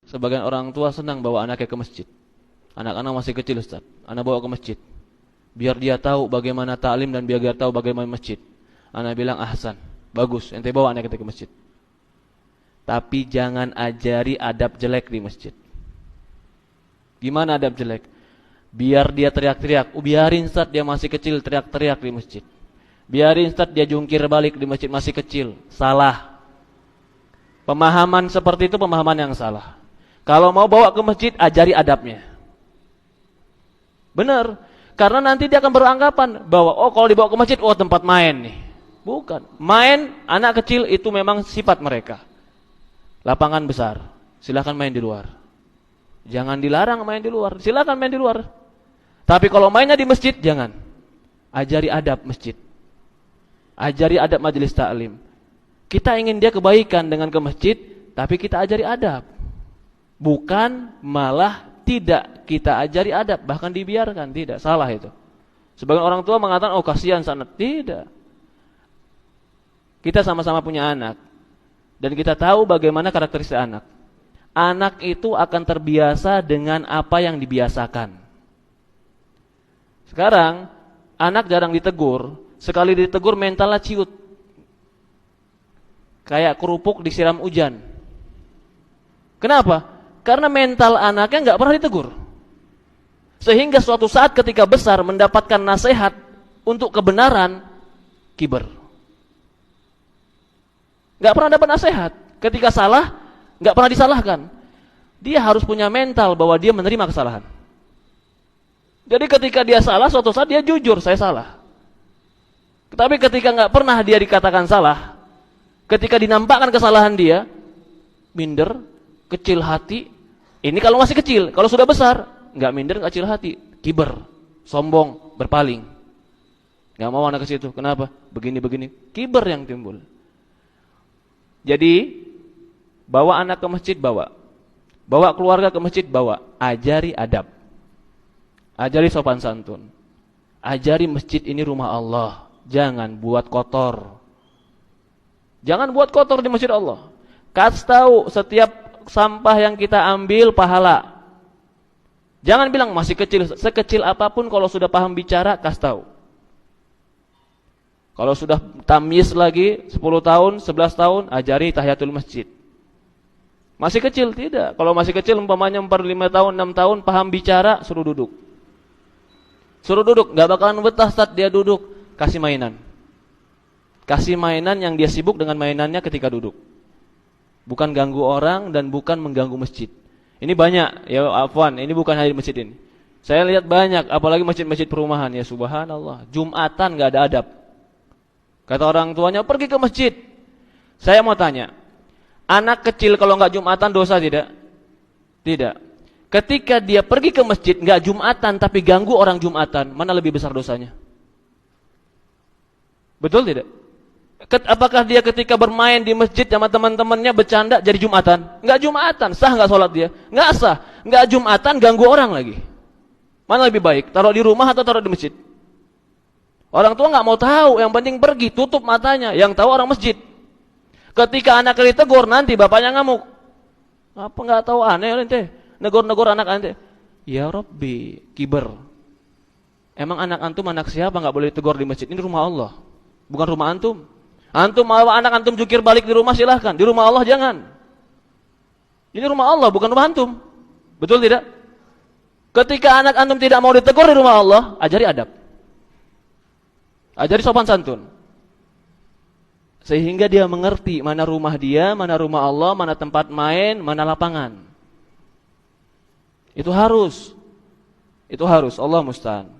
Sebagian orang tua senang bawa anaknya ke masjid. Anak-anak masih kecil, Ustaz. Anak bawa ke masjid. Biar dia tahu bagaimana ta'lim dan biar dia tahu bagaimana masjid. Anak bilang, ahsan, bagus, ente bawa anak kita ke masjid. Tapi jangan ajari adab jelek di masjid. Gimana adab jelek? Biar dia teriak-teriak. Biarin Ustaz, dia masih kecil teriak-teriak di masjid. Biarin Ustaz, dia jungkir balik di masjid, masih kecil. Salah. Pemahaman seperti itu pemahaman yang salah. Kalau mau bawa ke masjid, ajari adabnya. Benar. Karena nanti dia akan beranggapan bahwa kalau dibawa ke masjid, tempat main nih. Bukan. Main anak kecil itu memang sifat mereka. Lapangan besar, silakan main di luar. Jangan dilarang main di luar, silakan main di luar. Tapi kalau mainnya di masjid, jangan. Ajari adab masjid. Ajari adab majelis ta'lim. Kita ingin dia kebaikan dengan ke masjid, tapi kita ajari adab. Bukan malah tidak kita ajari adab, bahkan dibiarkan. Tidak, salah itu. Sebagian orang tua mengatakan, kasihan sana. Tidak. Kita sama-sama punya anak. Dan kita tahu bagaimana karakteristik anak. Anak itu akan terbiasa dengan apa yang dibiasakan. Sekarang, anak jarang ditegur. Sekali ditegur mentalnya ciut. Kayak kerupuk disiram hujan. Kenapa? Karena mental anaknya nggak pernah ditegur. Sehingga suatu saat ketika besar mendapatkan nasihat untuk kebenaran, kiber. Nggak pernah dapat nasihat. Ketika salah, nggak pernah disalahkan. Dia harus punya mental bahwa dia menerima kesalahan. Jadi ketika dia salah, suatu saat dia jujur, saya salah. Tapi ketika nggak pernah dia dikatakan salah, ketika dinampakkan kesalahan dia, minder, kecil hati. Ini kalau masih kecil, kalau sudah besar, nggak minder, nggak kecil hati, kiber, sombong, berpaling. Nggak mau anak ke situ. Kenapa? Begini-begini, kiber yang timbul. Jadi bawa anak ke masjid, bawa keluarga ke masjid, bawa. Ajari adab, ajari sopan santun, ajari masjid ini rumah Allah. Jangan buat kotor. Jangan buat kotor di masjid Allah. Kasih tahu setiap sampah yang kita ambil pahala. Jangan bilang masih kecil. Sekecil apapun kalau sudah paham bicara, kasih tahu. Kalau sudah tamyiz lagi 10 tahun, 11 tahun, ajari tahiyatul masjid. Masih kecil tidak. Kalau masih kecil umpamanya 4, 5 tahun, 6 tahun paham bicara, suruh duduk. Suruh duduk, enggak bakalan betah saat dia duduk. Kasih mainan. Kasih mainan yang dia sibuk dengan mainannya ketika duduk. Bukan ganggu orang dan bukan mengganggu masjid. Ini banyak, ya afwan, ini bukan hanya di masjid ini. Saya lihat banyak, apalagi masjid-masjid perumahan, ya subhanallah. Jumatan enggak ada adab. Kata orang tuanya, pergi ke masjid. Saya mau tanya, anak kecil kalau enggak Jumatan dosa tidak? Tidak. Ketika dia pergi ke masjid enggak Jumatan tapi ganggu orang Jumatan, mana lebih besar dosanya? Betul tidak? Apakah dia ketika bermain di masjid sama teman-temannya bercanda jadi Jumatan? Enggak Jumatan, sah enggak sholat dia? Enggak sah. Enggak Jumatan, ganggu orang lagi. Mana lebih baik? Taruh di rumah atau taruh di masjid? Orang tua enggak mau tahu, yang penting pergi, tutup matanya. Yang tahu orang masjid. Ketika anak ditegur nanti bapaknya ngamuk. Apa enggak tahu aneh ente? Negor-negor anak ente. Ya Rabbi, kiber. Emang anak antum anak siapa enggak boleh ditegur di masjid? Ini rumah Allah. Bukan rumah antum. Antum mau anak antum jukir balik di rumah silahkan. Di rumah Allah jangan. Ini rumah Allah bukan rumah antum. Betul tidak? Ketika anak antum tidak mau ditegur di rumah Allah, ajari adab. Ajari sopan santun. Sehingga dia mengerti mana rumah dia, mana rumah Allah, mana tempat main, mana lapangan. Itu harus. Allah musta'an.